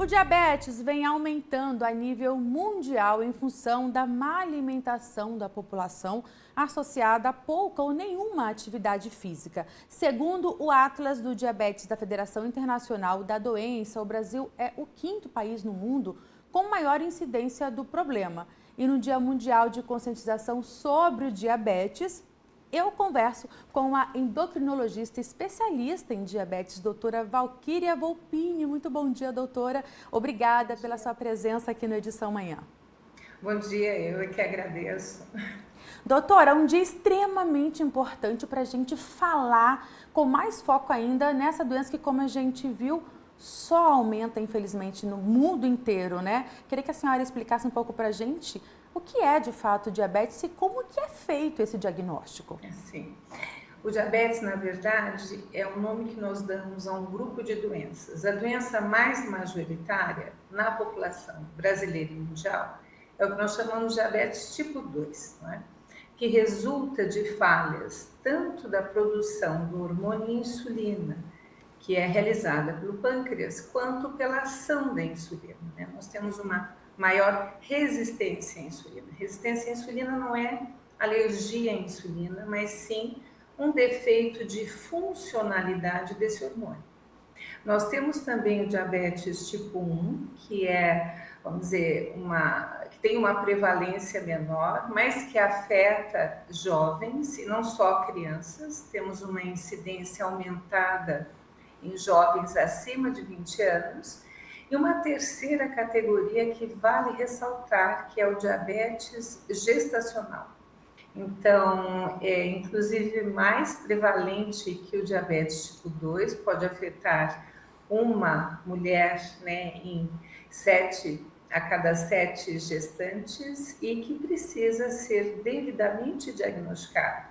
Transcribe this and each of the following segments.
O diabetes vem aumentando a nível mundial em função da má alimentação da população associada a pouca ou nenhuma atividade física. Segundo o Atlas do Diabetes da Federação Internacional da Doença, o Brasil é o quinto país no mundo com maior incidência do problema. E no Dia Mundial de Conscientização sobre o Diabetes, eu converso com a endocrinologista especialista em diabetes, doutora Valquíria Volpini. Muito bom dia, doutora. Obrigada pela sua presença aqui no Edição Manhã. Bom dia, eu é que agradeço. Doutora, um dia extremamente importante para a gente falar com mais foco ainda nessa doença que, como a gente viu, só aumenta, infelizmente, no mundo inteiro, né? Queria que a senhora explicasse um pouco para a gente o que é, de fato, diabetes e como que é feito esse diagnóstico. Sim. O diabetes, na verdade, é o nome que nós damos a um grupo de doenças. A doença mais majoritária na população brasileira e mundial é o que nós chamamos de diabetes tipo 2, não é? Que resulta de falhas tanto da produção do hormônio insulina, que é realizada pelo pâncreas, quanto pela ação da insulina, né? Nós temos uma maior resistência à insulina. Resistência à insulina não é alergia à insulina, mas sim um defeito de funcionalidade desse hormônio. Nós temos também o diabetes tipo 1, que é, vamos dizer, que tem uma prevalência menor, mas que afeta jovens e não só crianças. Temos uma incidência aumentada em jovens acima de 20 anos. E uma terceira categoria que vale ressaltar, que é o diabetes gestacional. Então, é inclusive mais prevalente que o diabetes tipo 2, pode afetar uma mulher, né, a cada 7 gestantes e que precisa ser devidamente diagnosticado.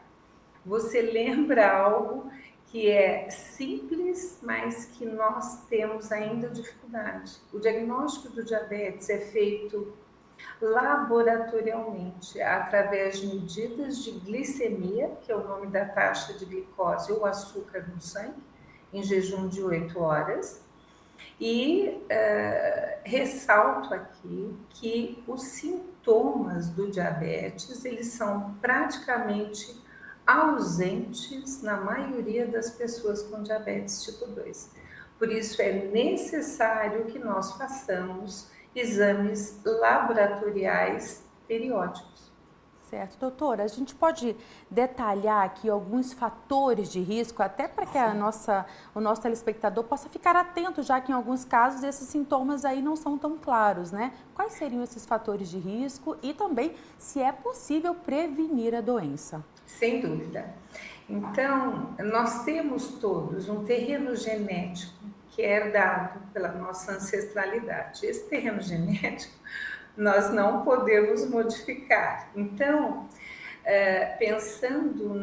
Você lembra algo que é simples, mas que nós temos ainda dificuldade. O diagnóstico do diabetes é feito laboratorialmente, através de medidas de glicemia, que é o nome da taxa de glicose ou açúcar no sangue, em jejum de 8 horas. E ressalto aqui que os sintomas do diabetes, eles são praticamente ausentes na maioria das pessoas com diabetes tipo 2. Por isso é necessário que nós façamos exames laboratoriais periódicos. Certo, doutora, a gente pode detalhar aqui alguns fatores de risco, até para que o nosso telespectador possa ficar atento, já que em alguns casos esses sintomas aí não são tão claros, né? Quais seriam esses fatores de risco e também se é possível prevenir a doença? Sem dúvida. Então, nós temos todos um terreno genético que é herdado pela nossa ancestralidade. Esse terreno genético nós não podemos modificar. Então, pensando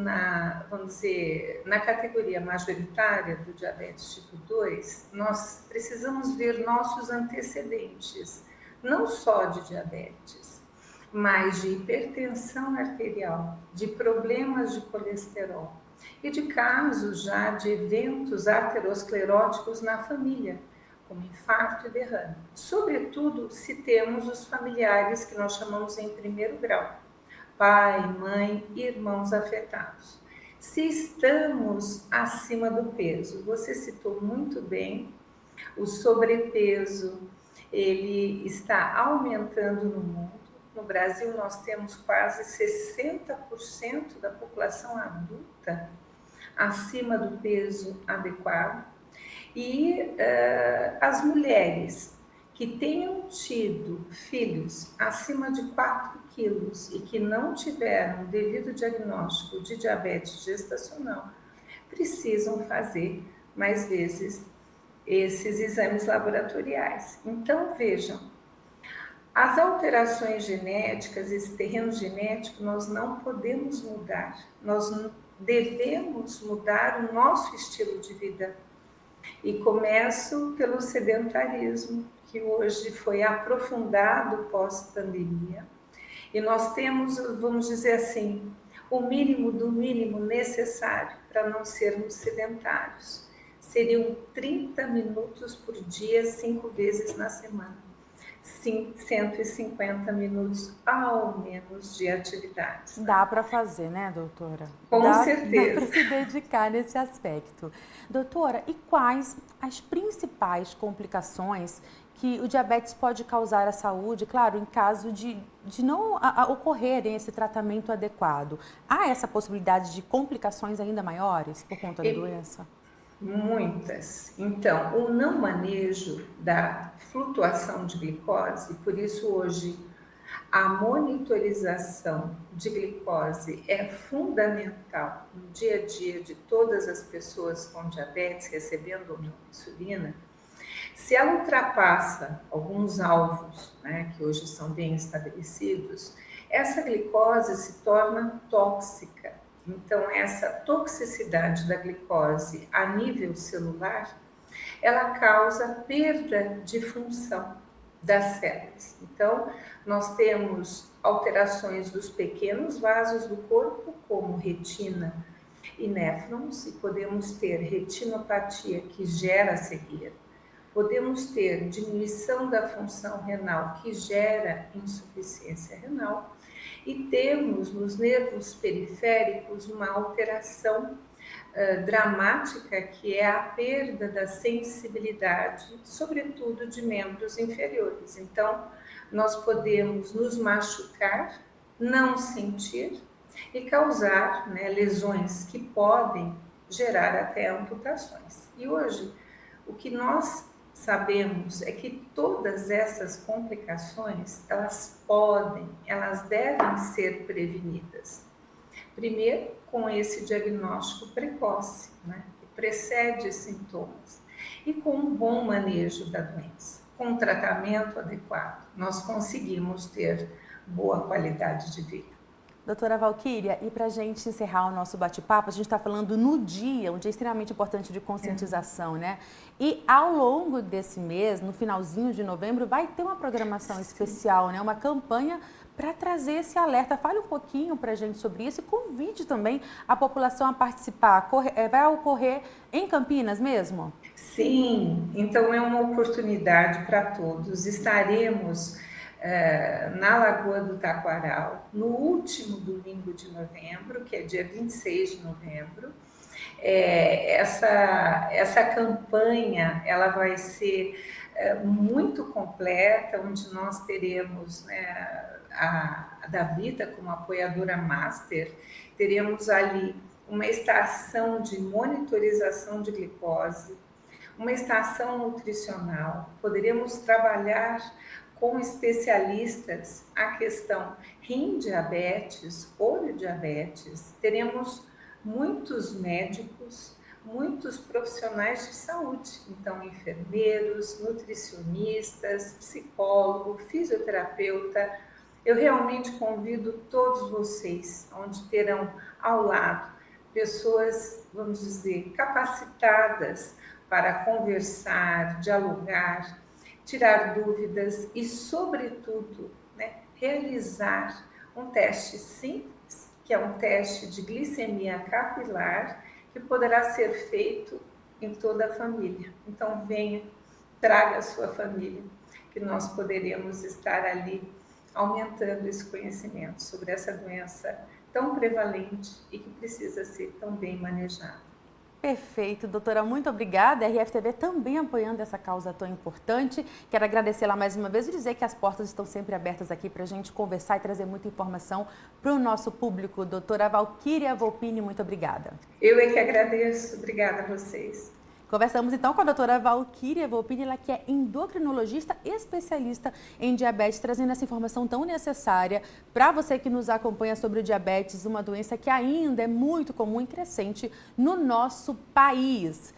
vamos dizer, na categoria majoritária do diabetes tipo 2, nós precisamos ver nossos antecedentes, não só de diabetes, mas de hipertensão arterial, de problemas de colesterol e de casos já de eventos ateroscleróticos na família, como infarto e derrame. Sobretudo, se temos os familiares que nós chamamos em primeiro grau, pai, mãe, irmãos afetados. Se estamos acima do peso, você citou muito bem, o sobrepeso, ele está aumentando no mundo. No Brasil, nós temos quase 60% da população adulta acima do peso adequado. E as mulheres que tenham tido filhos acima de 4 quilos e que não tiveram devido diagnóstico de diabetes gestacional, precisam fazer mais vezes esses exames laboratoriais. Então, vejam, as alterações genéticas, esse terreno genético, nós não podemos mudar. Nós devemos mudar o nosso estilo de vida. E começo pelo sedentarismo, que hoje foi aprofundado pós-pandemia. E nós temos, vamos dizer assim, o mínimo do mínimo necessário para não sermos sedentários. seriam 30 minutos por dia, 5 vezes na semana. Sim, 150 minutos ao menos de atividades. Dá para fazer, né, doutora? Com Dá certeza. para se dedicar nesse aspecto. Doutora, e quais as principais complicações que o diabetes pode causar à saúde, claro, em caso de não ocorrerem esse tratamento adequado? Há essa possibilidade de complicações ainda maiores por conta da doença? Muitas. Então, o não manejo da flutuação de glicose, por isso hoje a monitorização de glicose é fundamental no dia a dia de todas as pessoas com diabetes recebendo ou não insulina. Se ela ultrapassa alguns alvos, né, que hoje são bem estabelecidos, essa glicose se torna tóxica. Então, essa toxicidade da glicose a nível celular, ela causa perda de função das células. Então, nós temos alterações dos pequenos vasos do corpo, como retina e néfrons, e podemos ter retinopatia que gera cegueira. Podemos ter diminuição da função renal que gera insuficiência renal e temos nos nervos periféricos uma alteração dramática que é a perda da sensibilidade, sobretudo de membros inferiores. Então, nós podemos nos machucar, não sentir e causar, né, lesões que podem gerar até amputações. E hoje, o que nós sabemos é que todas essas complicações, elas devem ser prevenidas. Primeiro, com esse diagnóstico precoce, né, que precede sintomas, e com um bom manejo da doença. Com um tratamento adequado, nós conseguimos ter boa qualidade de vida. Doutora Valquíria, e para a gente encerrar o nosso bate-papo, a gente está falando no dia, um dia extremamente importante de conscientização, né? E ao longo desse mês, no finalzinho de novembro, vai ter uma programação especial, né? Uma campanha para trazer esse alerta. Fale um pouquinho para a gente sobre isso e convide também a população a participar. Vai ocorrer em Campinas mesmo? Sim, então é uma oportunidade para todos. Estaremos na Lagoa do Taquaral, no último domingo de novembro, que é dia 26 de novembro. Essa campanha ela vai ser muito completa, onde nós teremos, né, a Davita como apoiadora master, teremos ali uma estação de monitorização de glicose, uma estação nutricional, poderemos trabalhar com especialistas a questão rim diabetes, olho diabetes, teremos muitos médicos, muitos profissionais de saúde, então enfermeiros, nutricionistas, psicólogo, fisioterapeuta. Eu realmente convido todos vocês, onde terão ao lado pessoas, vamos dizer, capacitadas para conversar, dialogar, tirar dúvidas e, sobretudo, né, realizar um teste simples, que é um teste de glicemia capilar, que poderá ser feito em toda a família. Então, venha, traga a sua família, que nós poderemos estar ali aumentando esse conhecimento sobre essa doença tão prevalente e que precisa ser tão bem manejada. Perfeito, doutora, muito obrigada. A RFTV também apoiando essa causa tão importante. Quero agradecê-la mais uma vez e dizer que as portas estão sempre abertas aqui para a gente conversar e trazer muita informação para o nosso público. Doutora Valquíria Volpini, muito obrigada. Eu é que agradeço. Obrigada a vocês. Conversamos então com a doutora Valquíria Volpini, ela que é endocrinologista especialista em diabetes, trazendo essa informação tão necessária para você que nos acompanha sobre o diabetes, uma doença que ainda é muito comum e crescente no nosso país.